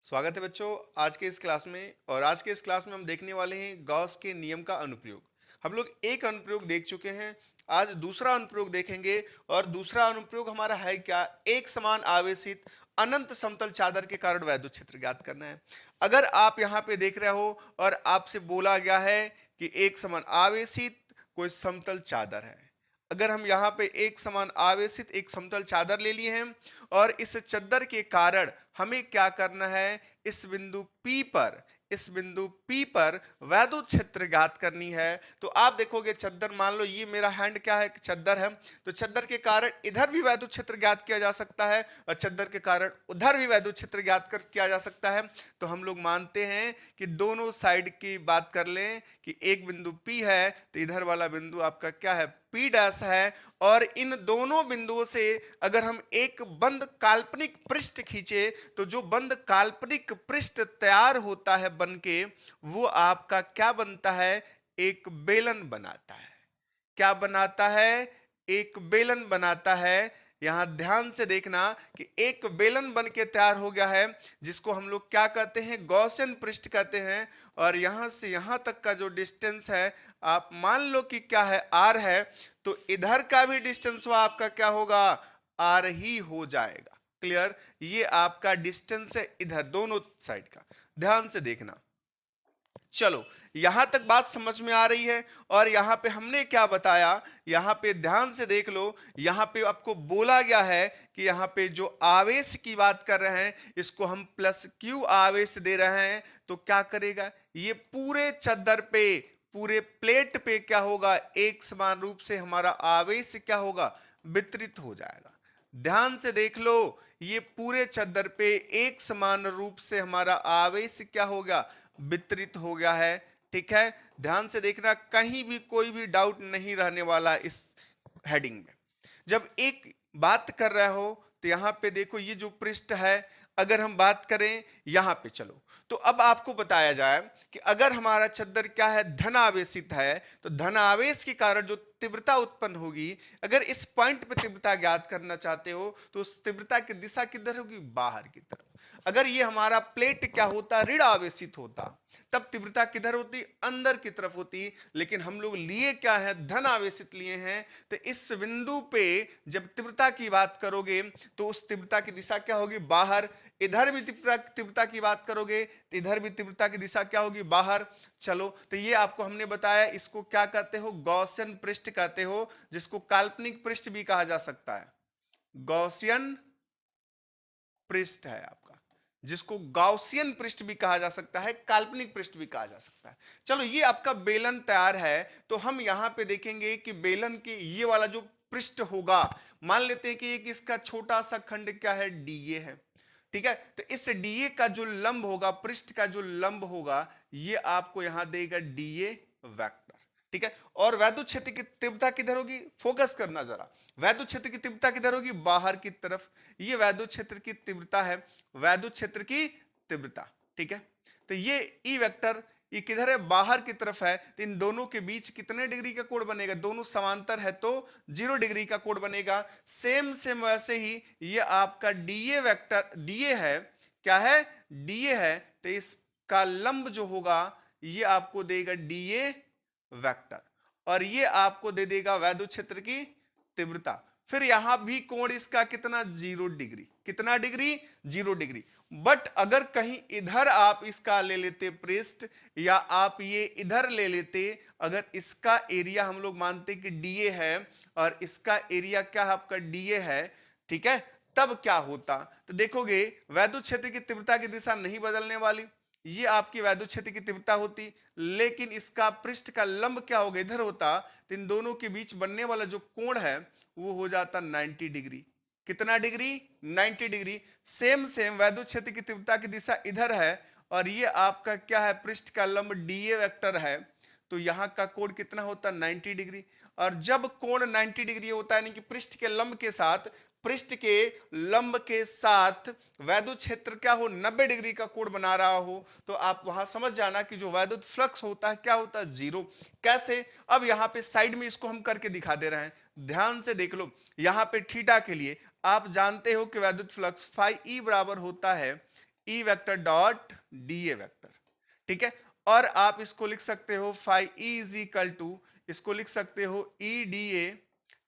स्वागत है बच्चों आज के इस क्लास में। और आज के इस क्लास में हम देखने वाले हैं गॉस के नियम का अनुप्रयोग। हम लोग एक अनुप्रयोग देख चुके हैं, आज दूसरा अनुप्रयोग देखेंगे। और दूसरा अनुप्रयोग हमारा है क्या, एक समान आवेशित अनंत समतल चादर के कारण वैद्युत क्षेत्र ज्ञात करना है। अगर आप यहाँ पे देख रहे हो और आपसे बोला गया है कि एक समान आवेशित कोई समतल चादर है, अगर हम यहाँ पे एक समान आवेशित एक समतल चादर ले लिए हैं और इस चादर के कारण हमें क्या करना है, इस बिंदु P पर वैद्युत क्षेत्र ज्ञात करनी है। तो आप देखोगे चद्दर, मान लो ये मेरा हैंड क्या है, चद्दर है। तो चद्दर के कारण इधर भी वैद्युत क्षेत्र ज्ञात किया जा सकता है और चद्दर के कारण उधर भी वैद्युत क्षेत्र ज्ञात किया जा सकता है। तो हम लोग मानते हैं कि दोनों साइड की बात कर लें कि एक बिंदु P है तो इधर वाला बिंदु आपका क्या है, P डैश है। और इन दोनों बिंदुओं से अगर हम एक बंद काल्पनिक पृष्ठ खींचे तो जो बंद काल्पनिक पृष्ठ तैयार होता है बन के, वो आपका क्या बनता है, एक बेलन बनाता है। क्या बनाता है, एक बेलन बनाता है। यहां ध्यान से देखना कि एक बेलन बन के तैयार हो गया है, जिसको हम लोग क्या कहते हैं, गॉसियन पृष्ठ कहते हैं। और यहां से यहां तक का जो डिस्टेंस है, आप मान लो कि क्या है, आर है। तो इधर का भी डिस्टेंस वो आपका क्या होगा, आर ही हो जाएगा। क्लियर, ये आपका डिस्टेंस है इधर दोनों साइड का। ध्यान से देखना, चलो यहां तक बात समझ में आ रही है। और यहां पे हमने क्या बताया, यहां पे ध्यान से देख लो, यहां पे आपको बोला गया है कि यहां पे जो आवेश की बात कर रहे हैं, इसको हम प्लस क्यू आवेश दे रहे हैं। तो क्या करेगा, ये पूरे चद्दर पे, पूरे प्लेट पे क्या होगा, एक समान रूप से हमारा आवेश क्या होगा, वितरित हो जाएगा। ध्यान से देख लो, ये पूरे चद्दर पे एक समान रूप से हमारा आवेश क्या हो गया, वितरित हो गया है। ठीक है, ध्यान से देखना, कहीं भी कोई भी डाउट नहीं रहने वाला इस हेडिंग में। जब एक बात कर रहे हो तो यहां पे देखो, ये जो पृष्ठ है, अगर हम बात करें यहां पे, चलो तो अब आपको बताया जाए कि अगर हमारा चद्दर क्या है, धन आवेशित है, तो धन आवेश के कारण जो तीव्रता उत्पन्न होगी, अगर इस पॉइंट पे तीव्रता ज्ञात करना चाहते हो तो उस तीव्रता की दिशा किधर होगी, बाहर की तरफ। अगर ये हमारा प्लेट क्या होता, ऋण आवेशित होता, तब तीव्रता किधर होती, अंदर की तरफ होती। लेकिन हम लोग लिए क्या है, धन आवेशित लिए हैं। तो इस बिंदु पे जब तीव्रता की बात करोगे तो उस तीव्रता की दिशा क्या होगी, बाहर। इधर भी तीव्रता की बात करोगे तो इधर भी तीव्रता की दिशा क्या होगी, बाहर। चलो तो ये आपको हमने बताया, इसको क्या कहते हो, गॉसियन पृष्ठ कहते हो, जिसको काल्पनिक पृष्ठ भी कहा जा सकता है। गॉसियन पृष्ठ है आपका, जिसको गॉसियन पृष्ठ भी कहा जा सकता है, काल्पनिक पृष्ठ भी कहा जा सकता है। चलो ये आपका बेलन तैयार है। तो हम यहां पे देखेंगे कि बेलन के ये वाला जो पृष्ठ होगा, मान लेते हैं कि एक इसका छोटा सा खंड क्या है, डीए है। ठीक है, तो इस डीए का जो लंब होगा, पृष्ठ का जो लंब होगा, ये आपको यहां देगा डीए वेक्टर। ठीक है, और वैद्युत क्षेत्र की तीव्रता किधर होगी, फोकस करना जरा, वैद्युत क्षेत्र की तीव्रता किधर होगी, बाहर की तरफ। ये वैद्युत क्षेत्र की तीव्रता है, वैद्युत क्षेत्र की तीव्रता। ठीक है, तो ये ई वेक्टर ये किधर है, बाहर की तरफ है। तो इन दोनों के बीच कितने डिग्री का कोण बनेगा, दोनों समांतर है तो 0 डिग्री का कोण बनेगा। सेम सेम वैसे ही ये आपका डीए वेक्टर, डीए है, क्या है, डीए है। तो इसका लंब जो होगा ये आपको देगा डीए वेक्टर, और ये आपको दे देगा वैद्युत क्षेत्र की तीव्रता। फिर यहां भी कोण इसका कितना, 0 डिग्री। कितना डिग्री, 0 डिग्री। बट अगर कहीं इधर आप इसका ले लेते पृष्ठ, या आप ये इधर ले लेते, अगर इसका एरिया हम लोग मानते कि डीए है और इसका एरिया क्या है आपका, डीए है। ठीक है, तब क्या होता, तो देखोगे वैद्युत क्षेत्र की तीव्रता की दिशा नहीं बदलने वाली, ये आपकी वैद्युत क्षेत्र की तीव्रता होती। लेकिन इसका पृष्ठ का लंब क्या होगा, इधर होता। तो इन दोनों के बीच बनने वाला जो कोण है वो हो जाता 90 डिग्री। कितना डिग्री, 90 डिग्री। सेम सेम वैद्युत क्षेत्र की तीव्रता की दिशा इधर है और ये आपका क्या है, पृष्ठ का लंब डीए वेक्टर है। तो यहां का कोण कितना होता, 90 डिग्री। और जब कोण 90 डिग्री होता है, यानी कि पृष्ठ के लंब के साथ, पृष्ठ के लंब के साथ वैद्युत क्षेत्र क्या हो, 90 डिग्री का कोण बना रहा हो, तो आप वहां समझ जाना कि जो वैद्युत फ्लक्स होता है क्या होता है, 0। कैसे, अब यहां पे साइड में इसको हम करके दिखा दे रहे हैं। ध्यान से देख लो, यहां पे थीटा के लिए आप जानते हो कि वैद्युत फ्लक्स फाई ई बराबर होता है E vector dot D A vector, ठीक है। और आप इसको लिख सकते हो phi E is equal to, इसको लिख सकते हो ई डी ए,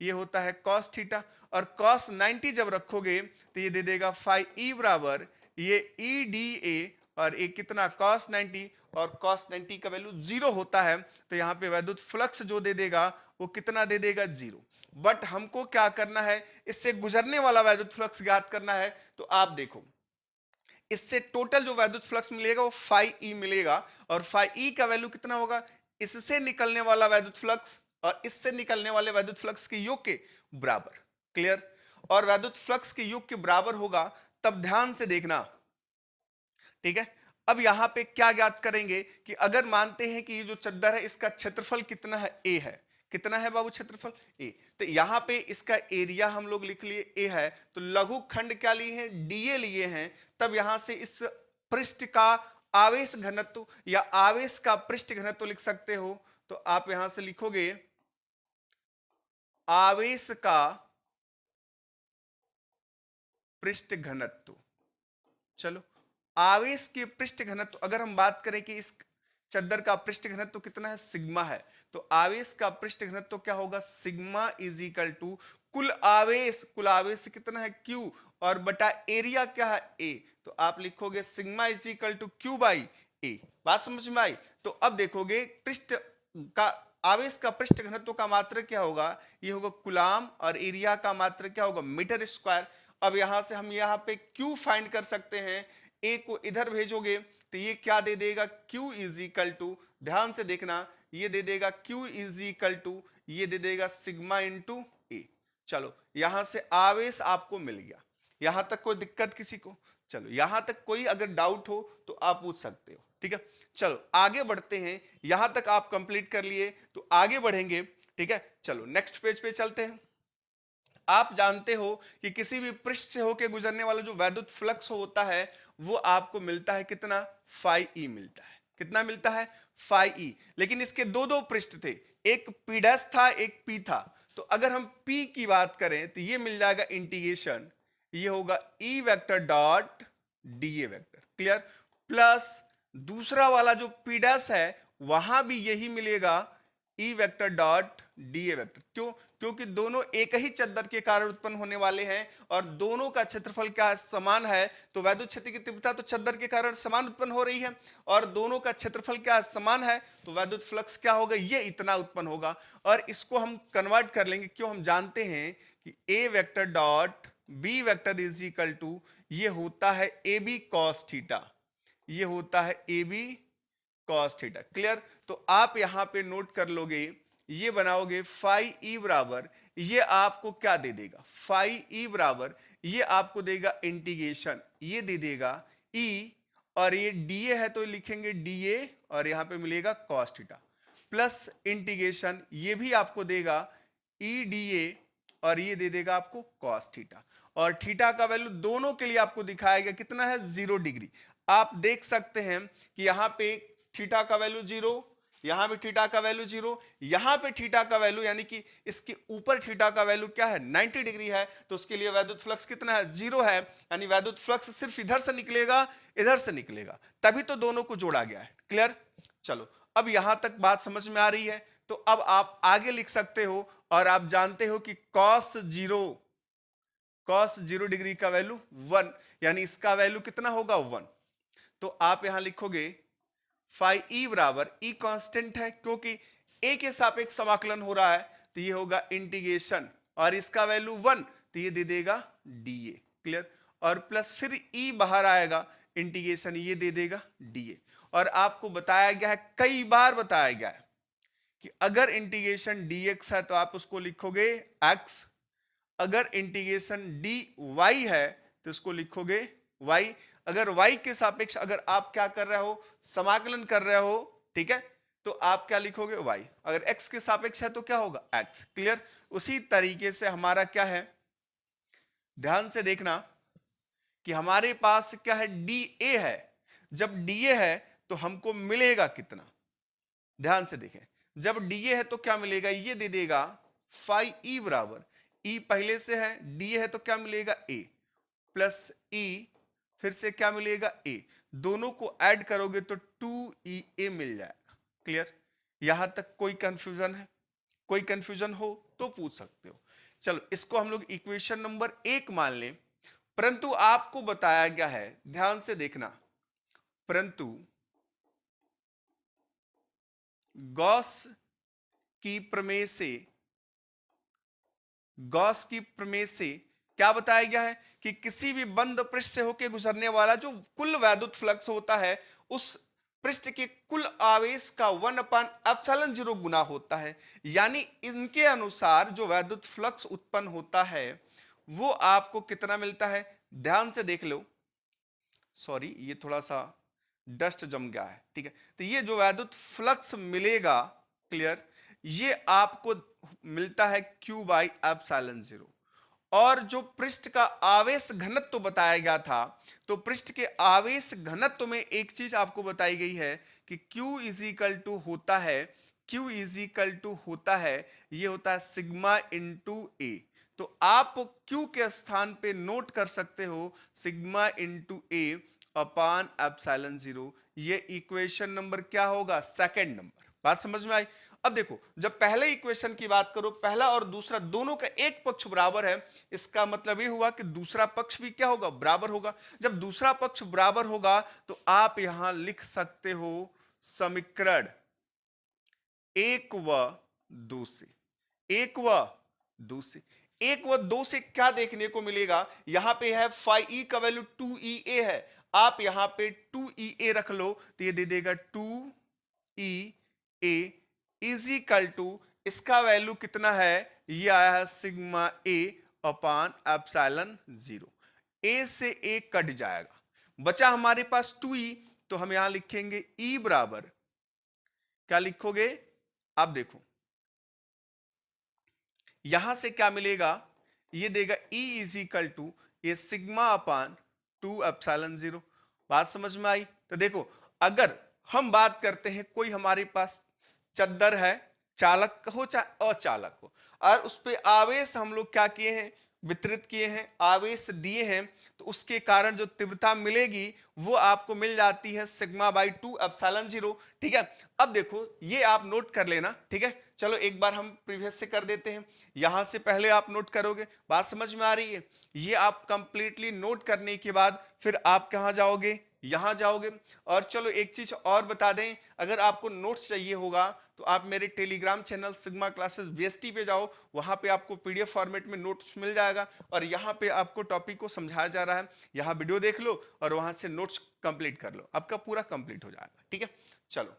ये होता है कॉस थीटा, और कॉस 90 जब रखोगे तो ये दे देगा फाई ई बराबर ये ई डी ए, और एक कितना कॉस 90, और कॉस 90 का वैल्यू 0 होता है, तो यहाँ पे वैद्युत फ्लक्स जो दे देगा वो कितना दे देगा 0। बट हमको क्या करना है, इससे गुजरने वाला वैद्युत फ्लक्स ज्ञात करना है। तो आप देखो इससे टोटल जो वैद्युत फ्लक्स मिलेगा वो फाई ई मिलेगा, और फाई ई का वैल्यू कितना होगा, इससे निकलने वाला वैद्युत फ्लक्स और इससे निकलने वाले वैद्युत फ्लक्स के योग के बराबर। क्लियर। और वैद्युत फ्लक्स के योग के बराबर होगा तब ध्यान से देखना, ठीक है। अब यहां पे क्या ज्ञात करेंगे कि अगर मानते हैं कि ये जो चद्दर है इसका क्षेत्रफल कितना है, ए है, कितना है बाबू क्षेत्रफल ए, तो यहां पे इसका एरिया हम लोग लिख लिए ए है, तो लघु खंड क्या लिए हैं, डीए लिए हैं। तब यहां से इस पृष्ठ का आवेश घनत्व या आवेश का पृष्ठ घनत्व लिख सकते हो। तो आप यहां से लिखोगे आवेश का पृष्ठ घनत्व। चलो आवेश के पृष्ठ घनत्व अगर हम बात करें कि इस चद्दर का पृष्ठ घनत्व कितना है, सिग्मा है, तो आवेश का पृष्ठ घनत्व क्या होगा, सिग्मा इज इक्वल टू कुल आवेश कितना है Q, और बटा एरिया क्या है A, तो आप लिखोगे sigma is equal to Q by A। बात समझ में आई। तो अब देखोगे पृष्ठ का आवेश का पृष्ठ घनत्व का मात्रक क्या होगा, ये होगा कुलाम, और एरिया का मात्रक क्या होगा, मीटर स्क्वायर। अब यहां से हम यहाँ पे Q फाइंड कर सकते हैं, A को इधर भेजोगे तो ये क्या दे देगा, Q इज इक्वल टू, ध्यान से देखना, ये दे देगा Q इज इक्वल टू, ये दे देगा सिग्मा इंटू ए। चलो यहां से आवेश आपको मिल गया। यहां तक कोई दिक्कत किसी को, चलो यहां तक कोई अगर डाउट हो तो आप पूछ सकते हो, ठीक है। चलो आगे बढ़ते हैं, यहां तक आप कंप्लीट कर लिए तो आगे बढ़ेंगे, ठीक है। चलो नेक्स्ट पेज पे चलते हैं। आप जानते हो कि किसी भी पृष्ठ से होकर गुजरने वाला जो वैद्युत फ्लक्स होता है वो आपको मिलता है कितना, फाई ई मिलता है। कितना मिलता है, फाई ई। लेकिन इसके दो दो पृष्ठ थे, एक पी डैश था एक पी था। तो अगर हम पी की बात करें तो ये मिल जाएगा इंटीग्रेशन, ये होगा ई vector dot D A vector. Clear. Plus दूसरा वाला जो पी डैश है वहां भी यही मिलेगा, ई vector dot D A vector. क्यों, क्योंकि दोनों एक ही चद्दर के कारण उत्पन्न होने वाले हैं और दोनों का क्षेत्रफल क्या है, समान है। तो वैद्युत क्षेत्र की तीव्रता तो चद्दर के कारण समान उत्पन्न हो रही है, और दोनों का क्षेत्रफल क्या है, समान है, तो वैद्युत फ्लक्स क्या होगा, ये इतना उत्पन्न होगा। और इसको हम कन्वर्ट कर लेंगे, क्यों, हम जानते हैं कि A vector dot B vector is equal to, ये होता है ए बी कॉस थीटा, ये होता है A B cos theta. Clear. तो आप यहां पे नोट कर लोगे, ये बनाओगे फाई ई बराबर, ये आपको क्या दे देगा, फाई ई बराबर ये आपको देगा इंटीग्रेशन, ये दे देगा ई, और ये डीए है तो लिखेंगे डीए, और यहां पे मिलेगा कॉस थीटा, प्लस इंटीग्रेशन ये भी आपको देगा ई डीए, और ये दे देगा आपको कॉस थीटा। और थीटा का वैल्यू दोनों के लिए आपको दिखाया गया कितना है, 0 डिग्री। आप देख सकते हैं कि यहां पे थीटा का वैल्यू 0, यहां भी थीटा का वैल्यू 0, यहां पे थीटा का वैल्यू यानी कि इसके ऊपर थीटा का वैल्यू क्या है, 90 डिग्री है, तो उसके लिए वैद्युत फ्लक्स कितना है, 0 है। यानी वैद्युत फ्लक्स सिर्फ इधर से निकलेगा, इधर से निकलेगा, तभी तो दोनों को जोड़ा गया है। क्लियर। चलो अब यहां तक बात समझ में आ रही है, तो अब आप आगे लिख सकते हो, और आप जानते हो कि cos 0 डिग्री का वैल्यू 1, यानी इसका वैल्यू कितना होगा, 1। तो आप यहां लिखोगे फाई ई बराबर, ई कांस्टेंट है क्योंकि ए के सापेक्ष समाकलन हो रहा है, तो ये होगा इंटीग्रेशन, और इसका वैल्यू 1, तो ये दे देगा डीए। क्लियर। और प्लस फिर ई बाहर आएगा, इंटीग्रेशन ये दे देगा डीए। और आपको बताया गया है, कई बार बताया गया है कि अगर इंटीग्रेशन dx है तो आप उसको लिखोगे x, अगर इंटीग्रेशन dy है तो उसको लिखोगे y। अगर y के सापेक्ष अगर आप क्या कर रहे हो, समाकलन कर रहे हो, ठीक है, तो आप क्या लिखोगे y। अगर x के सापेक्ष है तो क्या होगा x। क्लियर। उसी तरीके से हमारा क्या है, ध्यान से देखना कि हमारे पास क्या है, dA है। जब dA है तो हमको मिलेगा कितना, ध्यान से देखें, जब dA है तो क्या मिलेगा, ये दे देगा फाई ई बराबर, ई पहले से है, dA है तो क्या मिलेगा a, प्लस ई, फिर से क्या मिलेगा a, दोनों को ऐड करोगे तो 2EA मिल जाएगा। क्लियर? यहां तक कोई कंफ्यूजन है? कोई कंफ्यूजन हो तो पूछ सकते हो। चलो इसको हम लोग इक्वेशन नंबर 1 मान लें, परंतु आपको बताया गया है, ध्यान से देखना, परंतु गॉस की प्रमेय से, गॉस की प्रमेय से क्या बताया गया है कि किसी भी बंद पृष्ठ से होकर गुजरने वाला जो कुल वैद्युत फ्लक्स होता है उस पृष्ठ के कुल आवेश का 1/ε0 गुना होता है। यानी इनके अनुसार जो वैद्युत फ्लक्स उत्पन्न होता है वो आपको कितना मिलता है? ध्यान से देख लो, सॉरी ये थोड़ा सा डस्ट जम गया है, ठीक है। तो ये जो वैद्युत फ्लक्स मिलेगा, क्लियर, ये आपको मिलता है Q/ε0। और जो पृष्ठ का आवेश घनत्व बताया गया था, तो पृष्ठ के आवेश घनत्व में एक चीज आपको बताई गई है कि Q इज इक्वल टू होता है, Q इज इक्वल टू होता है, ये होता है सिग्मा इंटू ए। तो आप Q के स्थान पे नोट कर सकते हो सिग्मा इंटू ए अपान एप्सिलॉन 0। ये इक्वेशन नंबर क्या होगा? Second number. बात समझ में आई? अब देखो, जब पहले इक्वेशन की बात करो, पहला और दूसरा दोनों का एक पक्ष बराबर है, इसका मतलब ये हुआ कि दूसरा पक्ष भी क्या होगा? बराबर होगा। जब दूसरा पक्ष बराबर होगा तो आप यहां लिख सकते हो समीकरण 1 व 2 से, 1 व 2 से, 1 व 2 से क्या देखने को मिलेगा? यहां पे है फाई ई का वैल्यू 2EA है, आप यहां पे 2EA रख लो तो ये दे देगा 2EA इज इक्वल टू, इसका वैल्यू कितना है? ये आया है सिग्मा ए अपान एप्सिलॉन 0। ए से ए कट जाएगा, बचा हमारे पास 2E, तो हम यहां लिखेंगे E बराबर, क्या लिखोगे? आप देखो यहां से क्या मिलेगा, ये देगा E इज इक्वल टू ये सिग्मा अपान 2/ε0। बात समझ में आई? तो देखो, अगर हम बात करते हैं कोई हमारे पास चद्दर है, चालक हो चाहे अचालक हो, और उस पे आवेश हम लोग क्या किए हैं? वितरित किए हैं, आवेश दिए हैं, तो उसके कारण जो तीव्रता मिलेगी वो आपको मिल जाती है σ/2/ε0। ठीक है, अब देखो ये आप नोट कर लेना, ठीक है। चलो एक बार हम प्रीवियस से कर देते हैं, यहां से पहले आप नोट करोगे। बात समझ में आ रही है? ये आप कंप्लीटली नोट करने के बाद फिर आप कहां जाओगे? यहां जाओगे। और चलो एक चीज और बता दें, अगर आपको नोट्स चाहिए होगा तो आप मेरे Telegram channel sigma classes BST पे जाओ, वहां पे आपको पीडीएफ फॉर्मेट में नोट्स मिल जाएगा, और यहाँ पे आपको टॉपिक को समझाया जा रहा है। यहाँ वीडियो देख लो और वहां से नोट्स कंप्लीट कर लो, आपका पूरा कंप्लीट हो जाएगा। ठीक है, चलो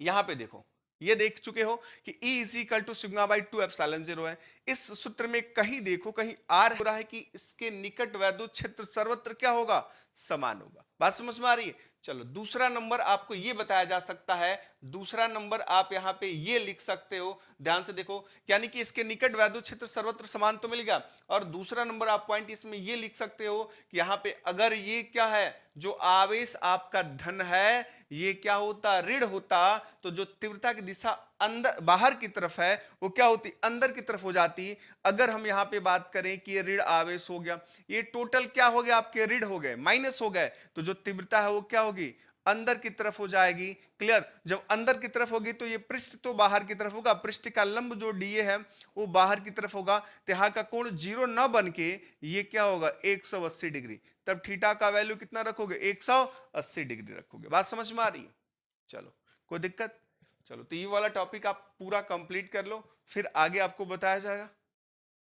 यहां पे देखो, ये देख चुके हो कि E इज इक्वल टू σ/2/ε0 है। इस सूत्र में कहीं देखो, कहीं आर हो रहा है कि इसके निकट वैद्युत क्षेत्र सर्वत्र क्या होगा? समान होगा। बात समझ में आ रही है? चलो दूसरा नंबर आपको ये बताया जा सकता है, दूसरा नंबर आप यहाँ पे ये लिख सकते हो, ध्यान से देखो, यानी कि इसके निकट वैद्युत क्षेत्र सर्वत्र समान तो मिल गया। और दूसरा नंबर आप पॉइंट इसमें ये लिख सकते हो कि यहाँ पे अगर ये क्या है, जो आवेश आपका धन है, ये क्या होता? ऋण होता, तो जो तीव्रता की दिशा अंदर बाहर की तरफ है वो क्या होती? अंदर की तरफ हो जाती। अगर हम यहाँ पे बात करें कि ये ऋण आवेश हो गया, ये टोटल क्या हो गया? आपके ऋण हो गए, माइनस हो गए, तो जो तीव्रता है वो क्या होगी? अंदर की तरफ हो जाएगी। क्लियर? जब अंदर की तरफ होगी तो ये पृष्ठ तो बाहर की तरफ होगा, पृष्ठ का लंब जो डीए है वो बाहर की तरफ होगा, तो यहाँ का कोण 0 न बन के ये क्या होगा? 180 डिग्री। तब थीटा का वैल्यू कितना रखोगे? 180 डिग्री रखोगे। बात समझ में आ रही है? चलो कोई दिक्कत? चलो तो ये वाला टॉपिक आप पूरा कंप्लीट कर लो, फिर आगे आपको बताया जाएगा।